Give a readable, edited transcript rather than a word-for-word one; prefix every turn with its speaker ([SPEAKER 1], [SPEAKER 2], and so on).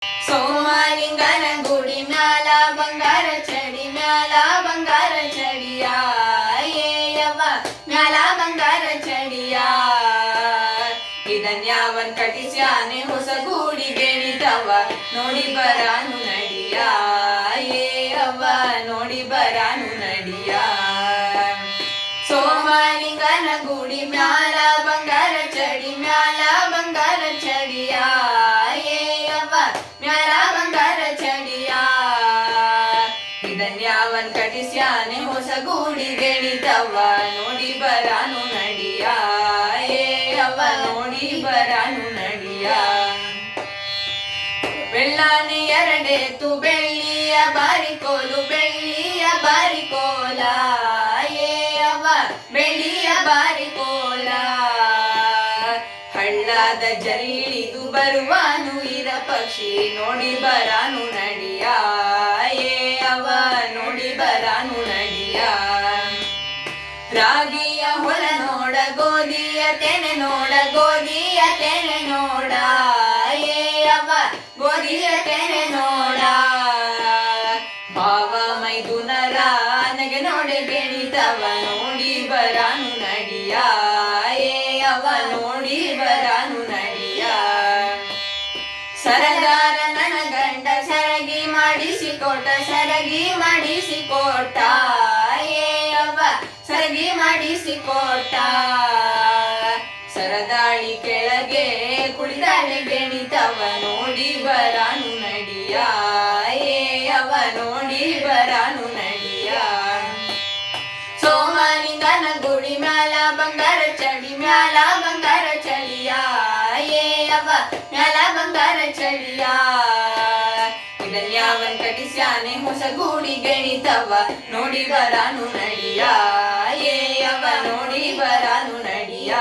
[SPEAKER 1] ಸೋಮಲಿಂಗನ ಗುಡಿ ಮ್ಯಾಲ ಬಂಗಾರ ಚಡಿ ಮ್ಯಾಲ ಬಂಗಾರ ಚಡಿಯ ಏಯವ್ವ ಮ್ಯಾಲ ಬಂಗಾರ ಚಡಿಯ ಇದನ್ಯಾವನ್ ಕಟಿಸ್ಯಾನೆ ಹೊಸ ಗೂಡಿ ಗೆಣಿತವ ನೋಡಿ ಬರಾನು ನಡಿಯ ಏಯವ್ವ ನೋಡಿ ಬರಾನು ನಡಿಯ ಸೋಮಲಿಂಗನ ಗುಡಿ ಮ್ಯಾಲ ಬಂಗಾರ ಚಡಿ ಮ್ಯಾಲ ಬಂಗಾರ ಚಡಿಯ ಏಯವ್ವ ಮ್ಯಾಲ ಬಂಗಾರ ಚಡಿಯ ಇದನ್ಯಾವನ್ ಕಟಿಸ್ಯಾನೆ ಹೊಸ ಗೂಡಿ ಗೆಣಿತವ ನೋಡಿ ಬರಾನು ನಡಿಯ ಏಯವ್ವ ನೋಡಿ ಬರಾನು ನಡಿಯ ಬೆಳ್ಳಾನಿ ಎರಡೇತು ಬೆಳ್ಳಿಯ ಬಾರಿಕೋಲು ಬೆಳ್ಳಿಯ ಬಾರಿಕೋಲ ಏಯವ್ವ ಬೆಳ್ಳಿಯ ಬಾರಿಕೋಲ ಹಳ್ಳದ ಜರಿ ಇಳಿದು ಬರುವಾನು ಇರ ಪಕ್ಷಿ ನೋಡಿ ಬರಾನು ನಡಿಯ ಏಯವ್ವ ನೋಡಿ ಬರಾನು ನಡಿಯ ರಾಗಿಯ ಹೊಲ ನೋಡ ಗೋಧಿಯ ತೆನೆ ನೋಡ ಗೋಧಿಯ ತೆನೆ ನೋಡ ಏಯವ್ವ ಗೋಧಿಯ ತೆನೆ ನೋಡ ಭಾವ ಮೈದುನರ ನಗೆ ನೋಡಿ ಗೆಣಿತವ ನೋಡಿ ಬರಾನು ನಡಿಯ ಏಯವ್ವ ನೋಡಿ ಬರಾನು ನಡಿಯ ಸರದಾರ ನನ್ನ ಗಂಡ ಸರಗಿ ಮಾಡಿಸಿಕೊಟ್ಟ ಸರಗಿ ಮಾಡಿಸಿಕೊಟ್ಟ ಏಯವ್ವ ಸರಗಿ ಮಾಡಿಸಿಕೊಟ್ಟ ಸರದಾಳಿ ಕೆಳಗೆ ಕುಳಿದಾಳೆ ಗೆಣಿತವ ನೋಡಿ ಬರಾನು ನಡಿಯ ಏಯವ್ವ ನೋಡಿ ಬರಾನು ನಡಿಯ ಸೋಮಲಿಂಗನ ಗುಡಿ ಮ್ಯಾಲ ಬಂಗಾರ ಚಡಿ ಮ್ಯಾಲ ಬಂಗಾರ ಚಳಿಯ ಏಯವ್ವ ಮ್ಯಾಲ ಬಂಗಾರ ಚಳಿಯ ಇದನ್ಯಾವನ್ ಕಟಿಸ್ಯಾನೆ ಹೊಸ ಗೂಡಿ ಗೆಣಿತವ ನೋಡಿ ಬರಾನು ನಡಿಯ ಏಯವ್ವ ನೋಡಿ ಬರಾನು ನಡಿಯ